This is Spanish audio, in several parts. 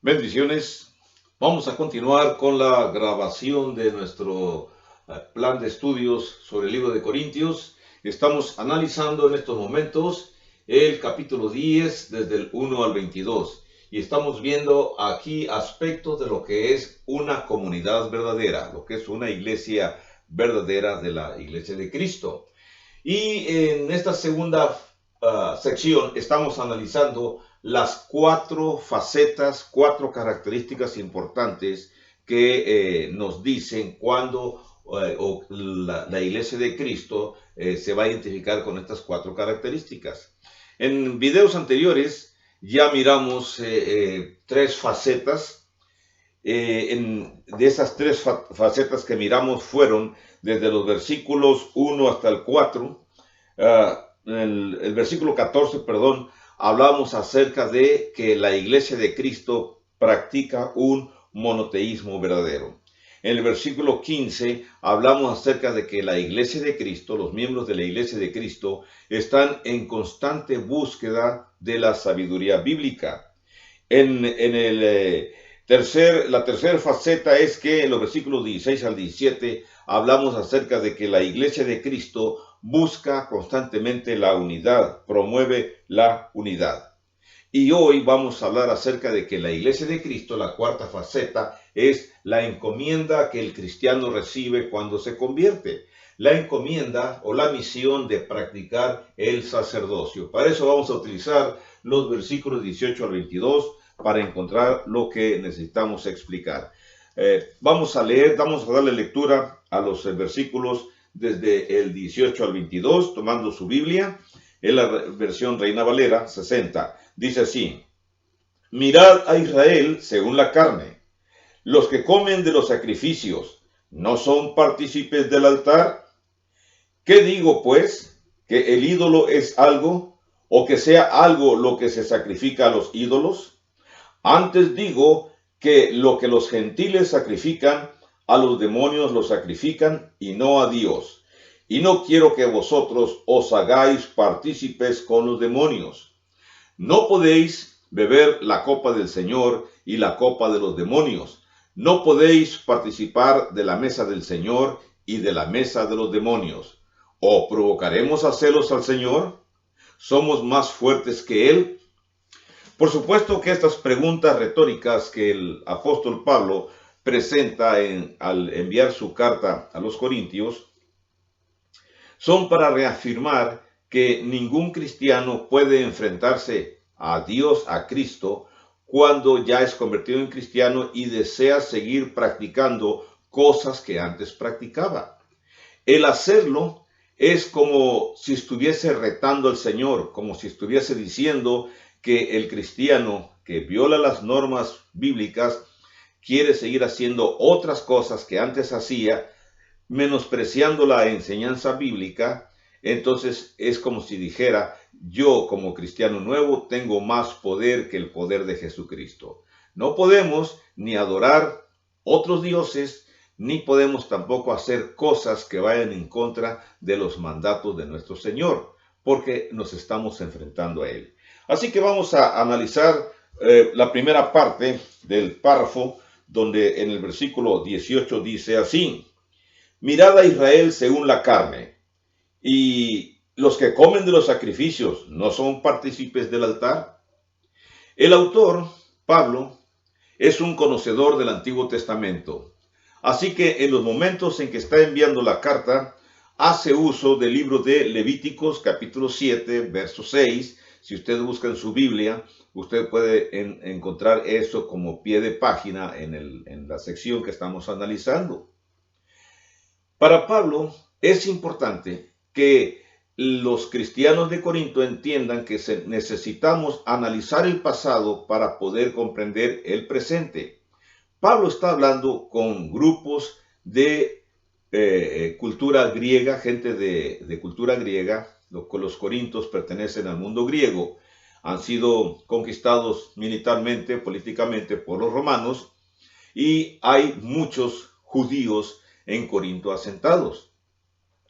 Bendiciones. Vamos a continuar con la grabación de nuestro plan de estudios sobre el libro de Corintios. Estamos analizando en estos momentos el capítulo 10 desde el 1 al 22 y estamos viendo aquí aspectos de lo que es una comunidad verdadera, lo que es una iglesia verdadera de la iglesia de Cristo. Y en esta segunda sección estamos analizando las cuatro facetas, cuatro características importantes que nos dicen cuándo la iglesia de Cristo se va a identificar con estas cuatro características. En videos anteriores ya miramos tres facetas. De esas tres facetas que miramos fueron desde los versículos 1 hasta el 4. El versículo 14, perdón, hablamos acerca de que la iglesia de Cristo practica un monoteísmo verdadero. En el versículo 15 hablamos acerca de que la iglesia de Cristo, los miembros de la iglesia de Cristo, están en constante búsqueda de la sabiduría bíblica. La tercera faceta es que en los versículos 16 al 17 hablamos acerca de que la iglesia de Cristo busca constantemente la unidad, promueve la unidad. Y hoy vamos a hablar acerca de que la iglesia de Cristo, la cuarta faceta, es la encomienda que el cristiano recibe cuando se convierte. La encomienda o la misión de practicar el sacerdocio. Para eso vamos a utilizar los versículos 18 al 22 para encontrar lo que necesitamos explicar. Vamos a darle lectura a los versículos desde el 18 al 22, tomando su Biblia, en la versión Reina Valera 60. Dice así: mirad a Israel según la carne. Los que comen de los sacrificios, ¿no son partícipes del altar? ¿Qué digo, pues? ¿Que el ídolo es algo, o que sea algo lo que se sacrifica a los ídolos? Antes digo que lo que los gentiles sacrifican, a los demonios lo sacrifican y no a Dios. Y no quiero que vosotros os hagáis partícipes con los demonios. No podéis beber la copa del Señor y la copa de los demonios. No podéis participar de la mesa del Señor y de la mesa de los demonios. ¿O provocaremos a celos al Señor? ¿Somos más fuertes que Él? Por supuesto que estas preguntas retóricas que el apóstol Pablo presenta al enviar su carta a los Corintios son para reafirmar que ningún cristiano puede enfrentarse a Dios, a Cristo, cuando ya es convertido en cristiano y desea seguir practicando cosas que antes practicaba. El hacerlo es como si estuviese retando al Señor, como si estuviese diciendo que el cristiano que viola las normas bíblicas quiere seguir haciendo otras cosas que antes hacía, menospreciando la enseñanza bíblica. Entonces es como si dijera: yo como cristiano nuevo tengo más poder que el poder de Jesucristo. No podemos ni adorar otros dioses, ni podemos tampoco hacer cosas que vayan en contra de los mandatos de nuestro Señor, porque nos estamos enfrentando a Él. Así que vamos a analizar la primera parte del párrafo, donde en el versículo 18 dice así: mirad a Israel según la carne, y los que comen de los sacrificios, ¿no son partícipes del altar? El autor, Pablo, es un conocedor del Antiguo Testamento. Así que en los momentos en que está enviando la carta, hace uso del libro de Levíticos, capítulo 7, verso 6. Si usted busca en su Biblia, usted puede encontrar eso como pie de página en la sección que estamos analizando. Para Pablo es importante que los cristianos de Corinto entiendan que necesitamos analizar el pasado para poder comprender el presente. Pablo está hablando con grupos de cultura griega, gente de cultura griega. Los corintios pertenecen al mundo griego, han sido conquistados militarmente, políticamente por los romanos, y hay muchos judíos en Corinto asentados.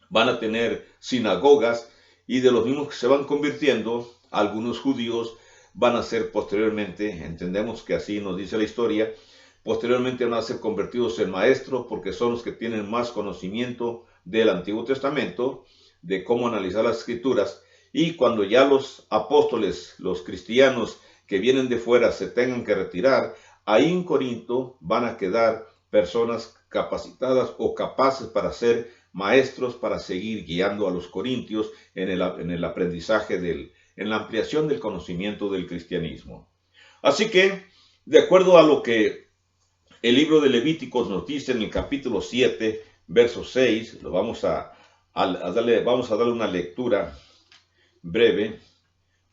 Van a tener sinagogas, y de los mismos que se van convirtiendo, algunos judíos van a ser posteriormente, entendemos que así nos dice la historia, posteriormente van a ser convertidos en maestros porque son los que tienen más conocimiento del Antiguo Testamento, de cómo analizar las Escrituras, y cuando ya los apóstoles, los cristianos que vienen de fuera se tengan que retirar, ahí en Corinto van a quedar personas capacitadas o capaces para ser maestros, para seguir guiando a los corintios en el aprendizaje, en la ampliación del conocimiento del cristianismo. Así que, de acuerdo a lo que el libro de Levíticos nos dice en el capítulo 7, verso 6, vamos a darle una lectura breve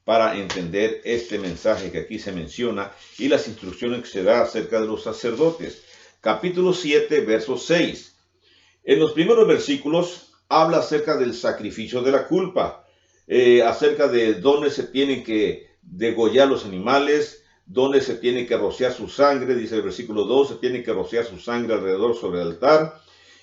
para entender este mensaje que aquí se menciona y las instrucciones que se da acerca de los sacerdotes. Capítulo 7, verso 6. En los primeros versículos habla acerca del sacrificio de la culpa, acerca de dónde se tienen que degollar los animales, dónde se tiene que rociar su sangre. Dice el versículo 2, se tiene que rociar su sangre alrededor sobre el altar.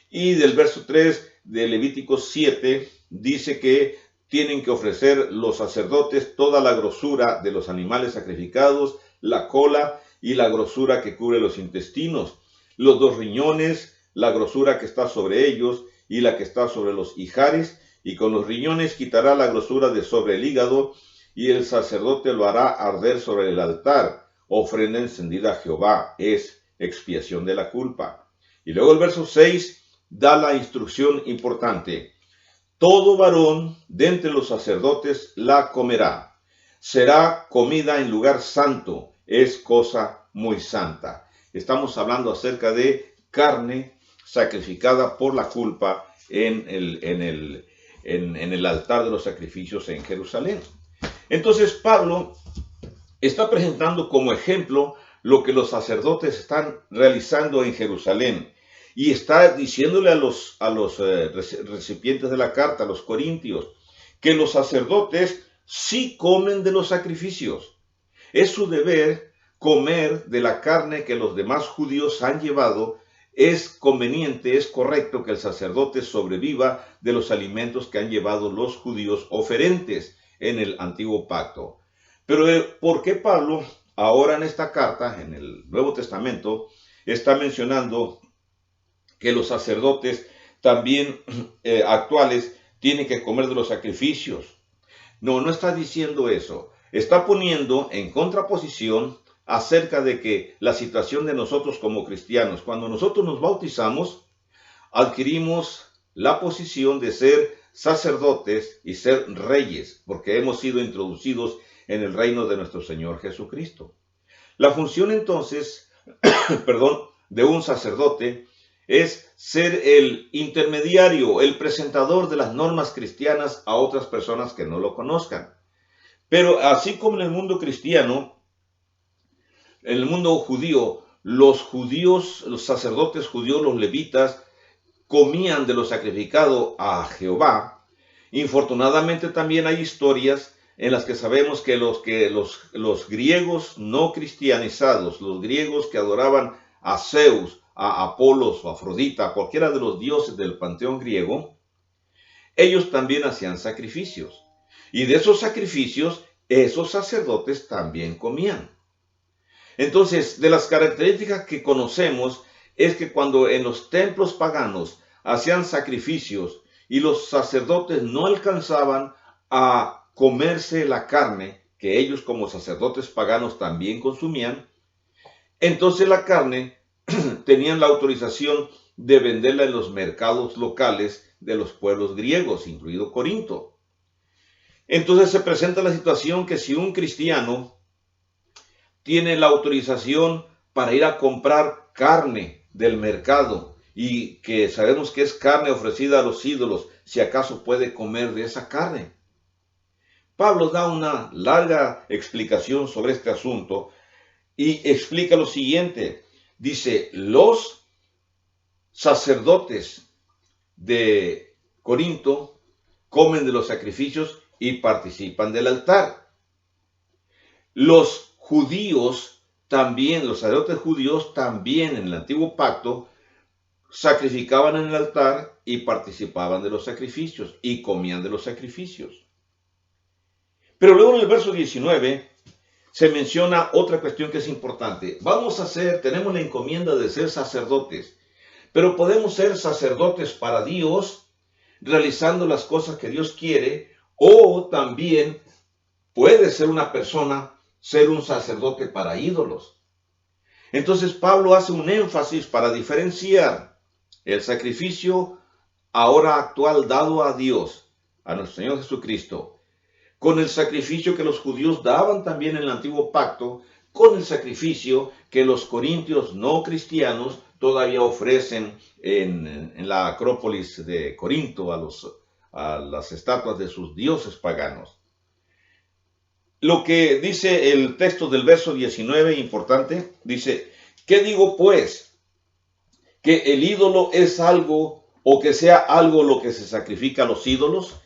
Y del verso 3 de Levíticos 7 dice que tienen que ofrecer los sacerdotes toda la grosura de los animales sacrificados, la cola y la grosura que cubre los intestinos, los 2 riñones, la grosura que está sobre ellos y la que está sobre los ijares, y con los riñones quitará la grosura de sobre el hígado, y el sacerdote lo hará arder sobre el altar, ofrenda encendida a Jehová, es expiación de la culpa. Y luego el verso 6 da la instrucción importante: todo varón de entre los sacerdotes la comerá. Será comida en lugar santo, es cosa muy santa. Estamos hablando acerca de carne sacrificada por la culpa en el altar de los sacrificios en Jerusalén. Entonces Pablo está presentando como ejemplo lo que los sacerdotes están realizando en Jerusalén. Y está diciéndole a los recipientes de la carta, a los corintios, que los sacerdotes sí comen de los sacrificios. Es su deber comer de la carne que los demás judíos han llevado. Es conveniente, es correcto que el sacerdote sobreviva de los alimentos que han llevado los judíos oferentes en el antiguo pacto. Pero ¿por qué Pablo ahora en esta carta, en el Nuevo Testamento, está mencionando que los sacerdotes también actuales tienen que comer de los sacrificios? No está diciendo eso. Está poniendo en contraposición acerca de que la situación de nosotros como cristianos, cuando nosotros nos bautizamos, adquirimos la posición de ser sacerdotes y ser reyes, porque hemos sido introducidos en el reino de nuestro Señor Jesucristo. La función entonces, de un sacerdote es ser el intermediario, el presentador de las normas cristianas a otras personas que no lo conozcan. Pero así como en el mundo cristiano, en el mundo judío, los sacerdotes judíos, los levitas, comían de lo sacrificado a Jehová. Infortunadamente también hay historias en las que sabemos que los griegos no cristianizados, los griegos que adoraban a Zeus, a Apolos o Afrodita, cualquiera de los dioses del panteón griego, ellos también hacían sacrificios. Y de esos sacrificios, esos sacerdotes también comían. Entonces, de las características que conocemos es que cuando en los templos paganos hacían sacrificios y los sacerdotes no alcanzaban a comerse la carne que ellos como sacerdotes paganos también consumían, entonces la carne tenían la autorización de venderla en los mercados locales de los pueblos griegos, incluido Corinto. Entonces se presenta la situación que si un cristiano tiene la autorización para ir a comprar carne del mercado y que sabemos que es carne ofrecida a los ídolos, si acaso puede comer de esa carne. Pablo da una larga explicación sobre este asunto y explica lo siguiente. Dice, los sacerdotes de Corinto comen de los sacrificios y participan del altar. Los judíos también, los sacerdotes judíos también en el antiguo pacto sacrificaban en el altar y participaban de los sacrificios y comían de los sacrificios. Pero luego en el verso 19 se menciona otra cuestión que es importante. Tenemos la encomienda de ser sacerdotes, pero podemos ser sacerdotes para Dios, realizando las cosas que Dios quiere, o también puede ser una persona ser un sacerdote para ídolos. Entonces Pablo hace un énfasis para diferenciar el sacrificio ahora actual dado a Dios, a nuestro Señor Jesucristo, con el sacrificio que los judíos daban también en el antiguo pacto, con el sacrificio que los corintios no cristianos todavía ofrecen en la Acrópolis de Corinto a las estatuas de sus dioses paganos. Lo que dice el texto del verso 19, importante, dice, ¿qué digo pues? ¿Que el ídolo es algo o que sea algo lo que se sacrifica a los ídolos?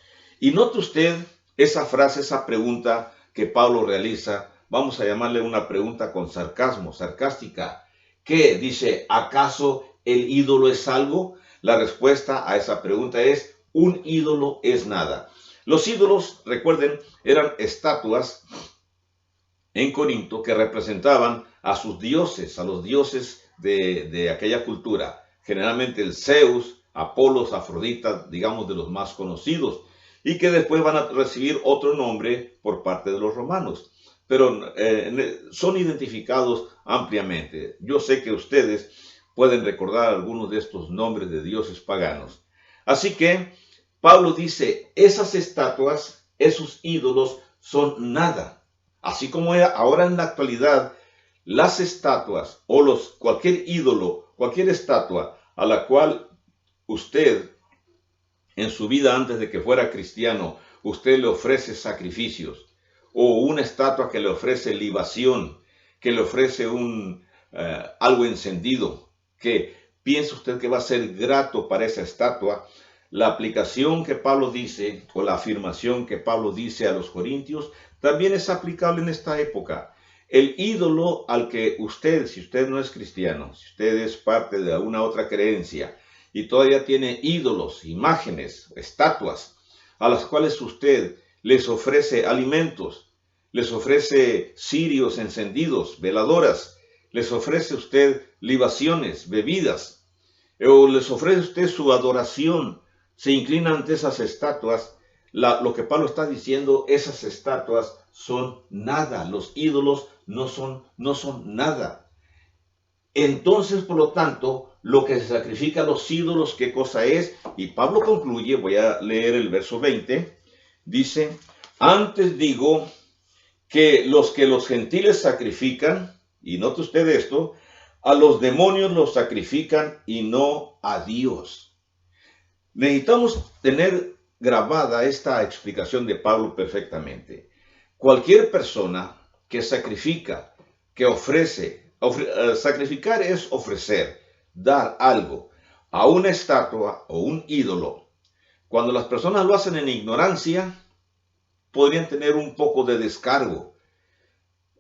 Y note usted esa frase, esa pregunta que Pablo realiza, vamos a llamarle una pregunta con sarcasmo, sarcástica. ¿Qué? Dice, ¿acaso el ídolo es algo? La respuesta a esa pregunta es, un ídolo es nada. Los ídolos, recuerden, eran estatuas en Corinto que representaban a sus dioses, a los dioses de aquella cultura. Generalmente el Zeus, Apolos, Afrodita, digamos de los más conocidos, y que después van a recibir otro nombre por parte de los romanos. Pero son identificados ampliamente. Yo sé que ustedes pueden recordar algunos de estos nombres de dioses paganos. Así que Pablo dice, esas estatuas, esos ídolos son nada. Así como ahora en la actualidad, las estatuas o cualquier ídolo, cualquier estatua a la cual usted en su vida antes de que fuera cristiano, usted le ofrece sacrificios, o una estatua que le ofrece libación, que le ofrece algo encendido, que piensa usted que va a ser grato para esa estatua. La aplicación que Pablo dice, o la afirmación que Pablo dice a los corintios, también es aplicable en esta época. El ídolo al que usted, si usted no es cristiano, si usted es parte de alguna otra creencia, y todavía tiene ídolos, imágenes, estatuas, a las cuales usted les ofrece alimentos, les ofrece cirios encendidos, veladoras, les ofrece usted libaciones, bebidas, o les ofrece usted su adoración, se inclina ante esas estatuas. Lo que Pablo está diciendo, esas estatuas son nada, los ídolos no son nada. Entonces, por lo tanto, lo que se sacrifica a los ídolos, ¿qué cosa es? Y Pablo concluye, voy a leer el verso 20, dice, antes digo que los gentiles sacrifican, y note usted esto, a los demonios los sacrifican y no a Dios. Necesitamos tener grabada esta explicación de Pablo perfectamente. Cualquier persona que sacrifica, que ofrece, sacrificar es ofrecer, dar algo a una estatua o un ídolo. Cuando las personas lo hacen en ignorancia, podrían tener un poco de descargo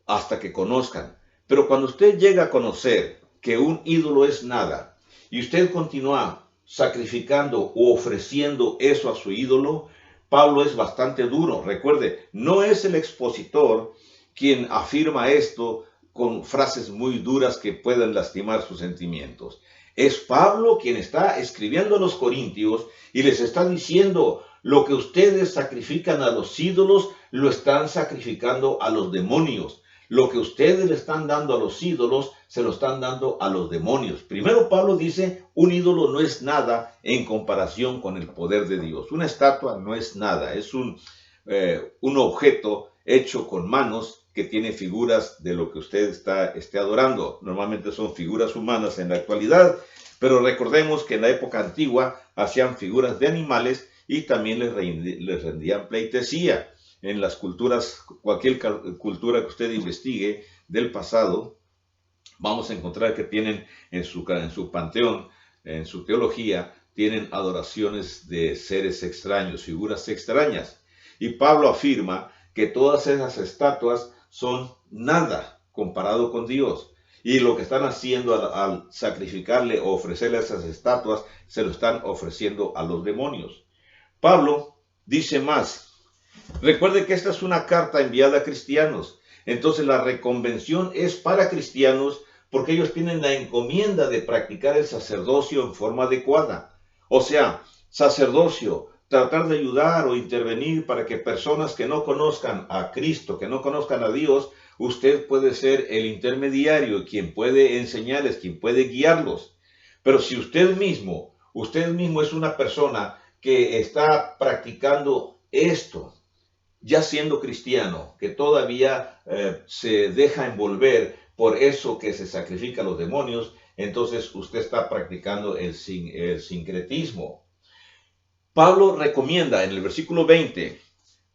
hasta que conozcan. Pero cuando usted llega a conocer que un ídolo es nada y usted continúa sacrificando o ofreciendo eso a su ídolo, Pablo es bastante duro. Recuerde, no es el expositor quien afirma esto con frases muy duras que puedan lastimar sus sentimientos. Es Pablo quien está escribiendo a los corintios y les está diciendo, lo que ustedes sacrifican a los ídolos, lo están sacrificando a los demonios. Lo que ustedes le están dando a los ídolos, se lo están dando a los demonios. Primero Pablo dice, un ídolo no es nada en comparación con el poder de Dios. Una estatua no es nada, es un objeto hecho con manos que tiene figuras de lo que usted esté adorando. Normalmente son figuras humanas en la actualidad, pero recordemos que en la época antigua hacían figuras de animales y también les rendían pleitesía. En las culturas, cualquier cultura que usted investigue del pasado, vamos a encontrar que tienen en su panteón, en su teología, tienen adoraciones de seres extraños, figuras extrañas. Y Pablo afirma que todas esas estatuas son nada comparado con Dios. Y lo que están haciendo al sacrificarle o ofrecerle a esas estatuas, se lo están ofreciendo a los demonios. Pablo dice más. Recuerde que esta es una carta enviada a cristianos. Entonces la reconvención es para cristianos porque ellos tienen la encomienda de practicar el sacerdocio en forma adecuada. O sea, sacerdocio, tratar de ayudar o intervenir para que personas que no conozcan a Cristo, que no conozcan a Dios, usted puede ser el intermediario, quien puede enseñarles, quien puede guiarlos. Pero si usted mismo es una persona que está practicando esto, ya siendo cristiano, que todavía se deja envolver por eso que se sacrifica a los demonios, entonces usted está practicando el sincretismo. Pablo recomienda en el versículo 20,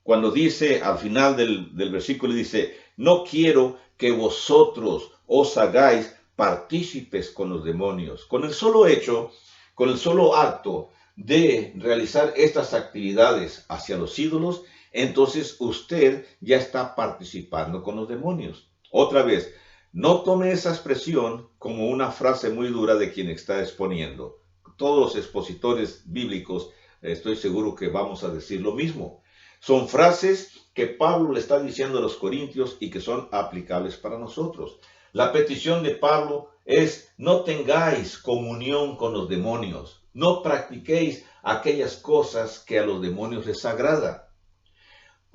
cuando dice al final del versículo, dice, no quiero que vosotros os hagáis partícipes con los demonios. Con el solo hecho, con el solo acto de realizar estas actividades hacia los ídolos, entonces usted ya está participando con los demonios. Otra vez, no tome esa expresión como una frase muy dura de quien está exponiendo. Todos los expositores bíblicos, estoy seguro que vamos a decir lo mismo. Son frases que Pablo le está diciendo a los corintios y que son aplicables para nosotros. La petición de Pablo es: no tengáis comunión con los demonios, no practiquéis aquellas cosas que a los demonios les agrada.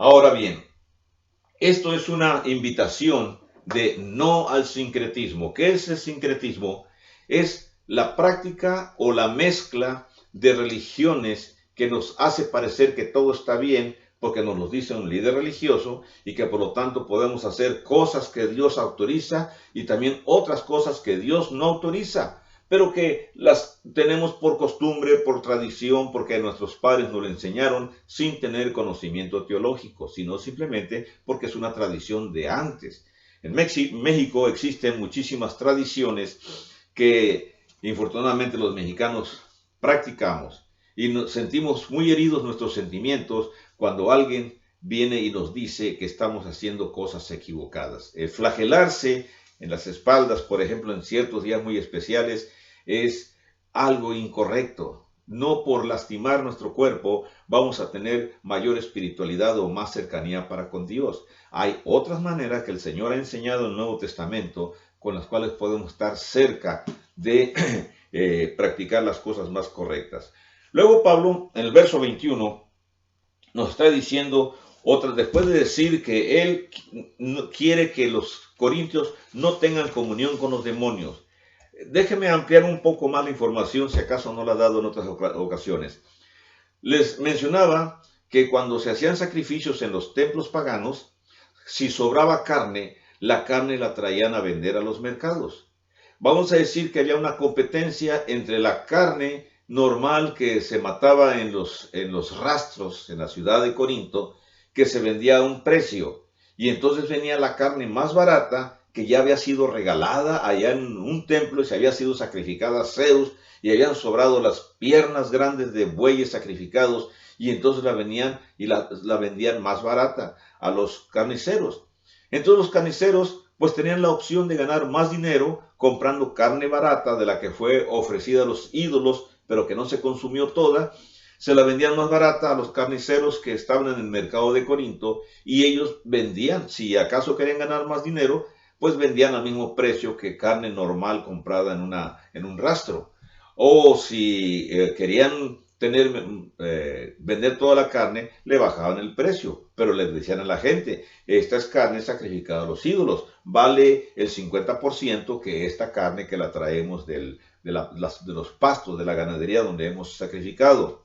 Ahora bien, esto es una invitación de no al sincretismo. ¿Qué es el sincretismo? Es la práctica o la mezcla de religiones que nos hace parecer que todo está bien porque nos lo dice un líder religioso y que por lo tanto podemos hacer cosas que Dios autoriza y también otras cosas que Dios no autoriza, pero que las tenemos por costumbre, por tradición, porque nuestros padres nos lo enseñaron sin tener conocimiento teológico, sino simplemente porque es una tradición de antes. En México existen muchísimas tradiciones que infortunadamente los mexicanos practicamos y nos sentimos muy heridos nuestros sentimientos cuando alguien viene y nos dice que estamos haciendo cosas equivocadas. El flagelarse en las espaldas, por ejemplo, en ciertos días muy especiales, es algo incorrecto. No por lastimar nuestro cuerpo vamos a tener mayor espiritualidad o más cercanía para con Dios. Hay otras maneras que el Señor ha enseñado en el Nuevo Testamento con las cuales podemos estar cerca de practicar las cosas más correctas. Luego Pablo, en el verso 21, nos está diciendo después de decir que él quiere que los corintios no tengan comunión con los demonios. Déjeme ampliar un poco más la información, si acaso no la he dado en otras ocasiones. Les mencionaba que cuando se hacían sacrificios en los templos paganos, si sobraba carne, la carne la traían a vender a los mercados. Vamos a decir que había una competencia entre la carne normal que se mataba en los rastros en la ciudad de Corinto, que se vendía a un precio, y entonces venía la carne más barata, que ya había sido regalada allá en un templo y se había sido sacrificada a Zeus, y habían sobrado las piernas grandes de bueyes sacrificados, y entonces la venían y la vendían más barata a los carniceros. Entonces los carniceros pues tenían la opción de ganar más dinero comprando carne barata de la que fue ofrecida a los ídolos, pero que no se consumió toda. Se la vendían más barata a los carniceros que estaban en el mercado de Corinto, y ellos vendían, si acaso querían ganar más dinero, pues vendían al mismo precio que carne normal comprada en un rastro. O si querían vender toda la carne, le bajaban el precio, pero les decían a la gente: esta es carne sacrificada a los ídolos, vale el 50% que esta carne que la traemos de los pastos, de la ganadería donde hemos sacrificado.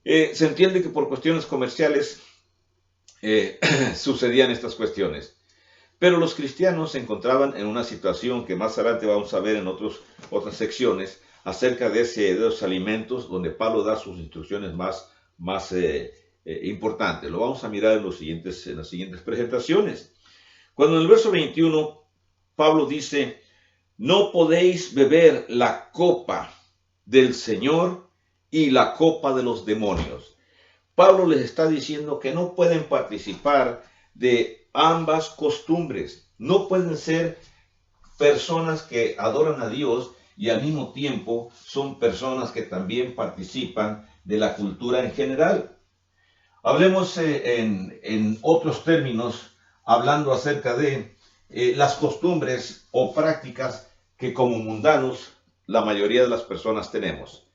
Se entiende que por cuestiones comerciales sucedían estas cuestiones. Pero los cristianos se encontraban en una situación que más adelante vamos a ver en otras secciones acerca de esos alimentos, donde Pablo da sus instrucciones más importantes. Lo vamos a mirar en las siguientes presentaciones. Cuando en el verso 21 Pablo dice: no podéis beber la copa del Señor y la copa de los demonios. Pablo les está diciendo que no pueden participar de ambas costumbres. No pueden ser personas que adoran a Dios y al mismo tiempo son personas que también participan de la cultura en general. Hablemos en otros términos hablando acerca de las costumbres o prácticas que como mundanos la mayoría de las personas tenemos.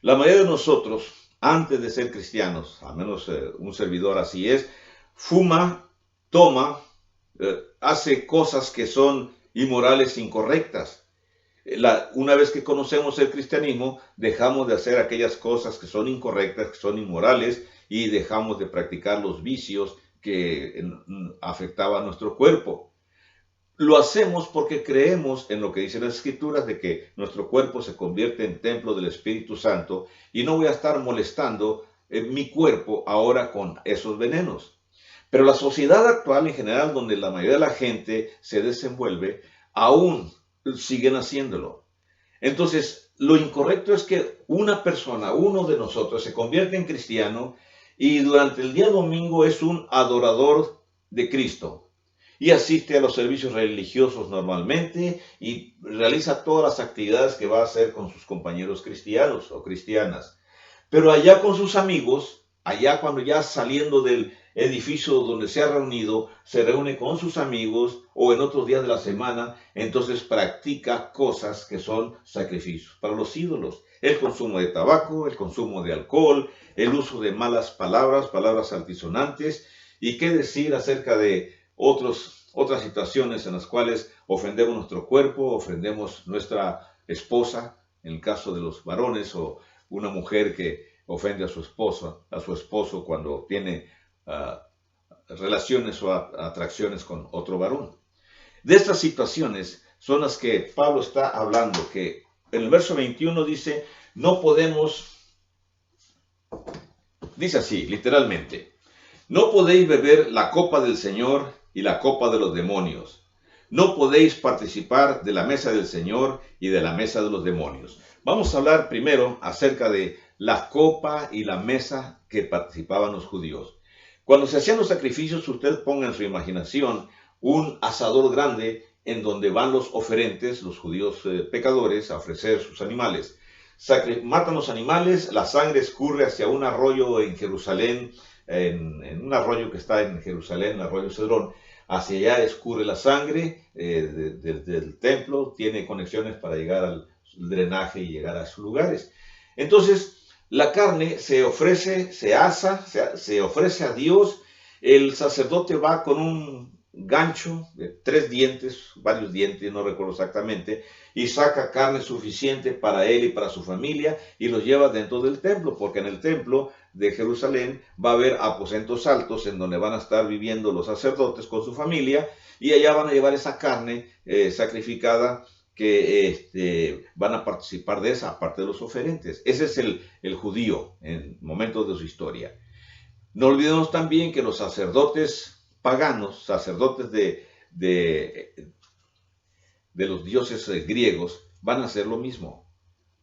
La mayoría de nosotros, antes de ser cristianos, al menos un servidor así es, fuma, toma, hace cosas que son inmorales, incorrectas. Una vez que conocemos el cristianismo, dejamos de hacer aquellas cosas que son incorrectas, que son inmorales, y dejamos de practicar los vicios que afectaban a nuestro cuerpo. Lo hacemos porque creemos en lo que dicen las Escrituras de que nuestro cuerpo se convierte en templo del Espíritu Santo y no voy a estar molestando mi cuerpo ahora con esos venenos. Pero la sociedad actual en general, donde la mayoría de la gente se desenvuelve, aún siguen haciéndolo. Entonces, lo incorrecto es que una persona, uno de nosotros, se convierte en cristiano y durante el día domingo es un adorador de Cristo y asiste a los servicios religiosos normalmente y realiza todas las actividades que va a hacer con sus compañeros cristianos o cristianas. Pero allá con sus amigos, allá cuando ya saliendo del edificio donde se ha reunido, se reúne con sus amigos o en otros días de la semana, entonces practica cosas que son sacrificios para los ídolos. El consumo de tabaco, el consumo de alcohol, el uso de malas palabras, palabras altisonantes, y qué decir acerca de otras situaciones en las cuales ofendemos nuestro cuerpo, ofendemos nuestra esposa, en el caso de los varones, o una mujer que ofende a su esposo cuando tiene relaciones o atracciones con otro varón. De estas situaciones son las que Pablo está hablando, que en el verso 21 dice, no podemos, dice así, literalmente, no podéis beber la copa del Señor y la copa de los demonios. No podéis participar de la mesa del Señor y de la mesa de los demonios. Vamos a hablar primero acerca de la copa y la mesa que participaban los judíos. Cuando se hacían los sacrificios, usted ponga en su imaginación un asador grande en donde van los oferentes, los judíos pecadores, a ofrecer sus animales. Matan los animales, la sangre escurre hacia un arroyo en Jerusalén, en un arroyo que está en Jerusalén, el arroyo Cedrón. Hacia allá escurre la sangre del templo, tiene conexiones para llegar al drenaje y llegar a sus lugares. Entonces, la carne se ofrece, se asa, se ofrece a Dios. El sacerdote va con un gancho de 3 dientes, varios dientes, no recuerdo exactamente, y saca carne suficiente para él y para su familia y los lleva dentro del templo, porque en el templo de Jerusalén va a haber aposentos altos en donde van a estar viviendo los sacerdotes con su familia y allá van a llevar esa carne sacrificada que van a participar de esa, aparte de los oferentes. Ese es el judío en momentos de su historia. No olvidemos también que los sacerdotes paganos, sacerdotes de los dioses griegos, van a hacer lo mismo.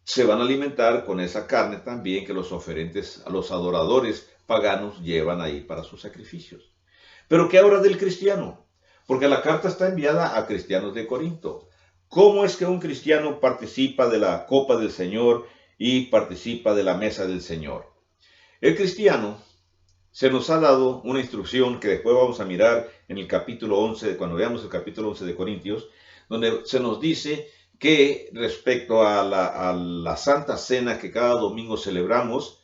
Se van a alimentar con esa carne también que los oferentes, los adoradores paganos llevan ahí para sus sacrificios. Pero ¿qué ahora del cristiano? Porque la carta está enviada a cristianos de Corinto. ¿Cómo es que un cristiano participa de la copa del Señor y participa de la mesa del Señor? El cristiano, se nos ha dado una instrucción que después vamos a mirar en el capítulo 11, cuando veamos el capítulo 11 de Corintios, donde se nos dice que respecto a la Santa Cena que cada domingo celebramos,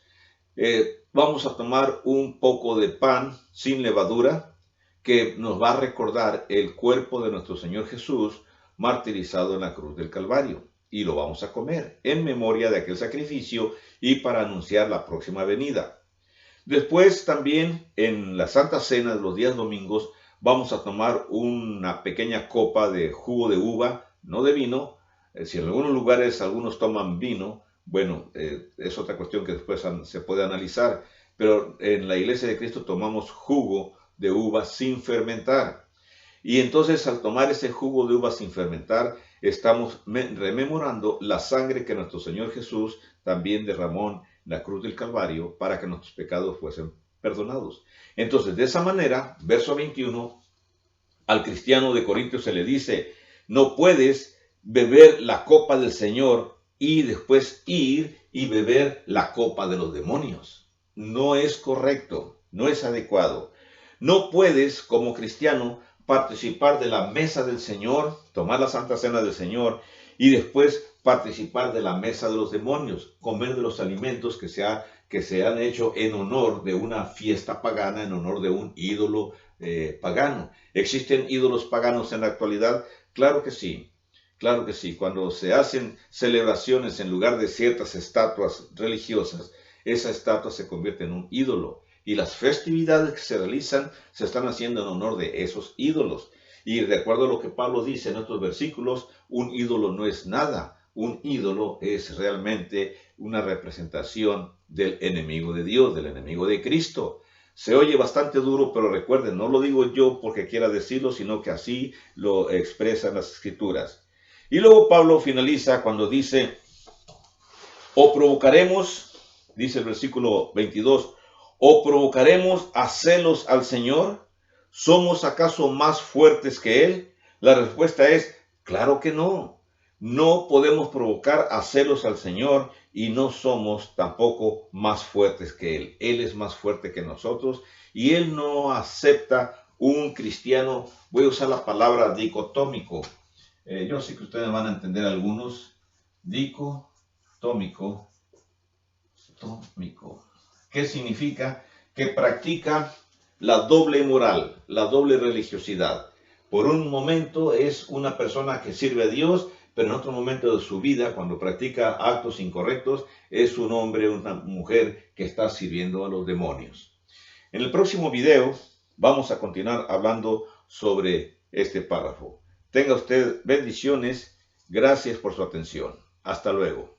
vamos a tomar un poco de pan sin levadura, que nos va a recordar el cuerpo de nuestro Señor Jesús martirizado en la cruz del Calvario. Y lo vamos a comer en memoria de aquel sacrificio y para anunciar la próxima venida. Después también en la Santa Cena de los días domingos vamos a tomar una pequeña copa de jugo de uva, no de vino. Si en algunos lugares algunos toman vino, bueno, es otra cuestión que después se puede analizar, pero en la Iglesia de Cristo tomamos jugo de uva sin fermentar. Y entonces al tomar ese jugo de uva sin fermentar, estamos rememorando la sangre que nuestro Señor Jesús también derramó en la cruz del Calvario para que nuestros pecados fuesen perdonados. Entonces, de esa manera, verso 21, al cristiano de Corintios se le dice, no puedes beber la copa del Señor y después ir y beber la copa de los demonios. No es correcto, no es adecuado. No puedes, como cristiano, participar de la mesa del Señor, tomar la Santa Cena del Señor y después participar de la mesa de los demonios, comer de los alimentos que se han hecho en honor de una fiesta pagana, en honor de un ídolo pagano. ¿Existen ídolos paganos en la actualidad? Claro que sí. Claro que sí, cuando se hacen celebraciones en lugar de ciertas estatuas religiosas, esa estatua se convierte en un ídolo. Y las festividades que se realizan se están haciendo en honor de esos ídolos. Y de acuerdo a lo que Pablo dice en estos versículos, un ídolo no es nada. Un ídolo es realmente una representación del enemigo de Dios, del enemigo de Cristo. Se oye bastante duro, pero recuerden, no lo digo yo porque quiera decirlo, sino que así lo expresan las Escrituras. Y luego Pablo finaliza cuando dice, o provocaremos, dice el versículo 22, o provocaremos a celos al Señor, ¿somos acaso más fuertes que Él? La respuesta es, claro que no. No podemos provocar a celos al Señor y no somos tampoco más fuertes que Él. Él es más fuerte que nosotros y Él no acepta un cristiano, voy a usar la palabra dicotómico. Yo sé que ustedes van a entender algunos. Dicotómico. ¿Qué significa? Que practica la doble moral, la doble religiosidad. Por un momento es una persona que sirve a Dios, pero en otro momento de su vida, cuando practica actos incorrectos, es un hombre o una mujer que está sirviendo a los demonios. En el próximo video vamos a continuar hablando sobre este párrafo. Tenga usted bendiciones. Gracias por su atención. Hasta luego.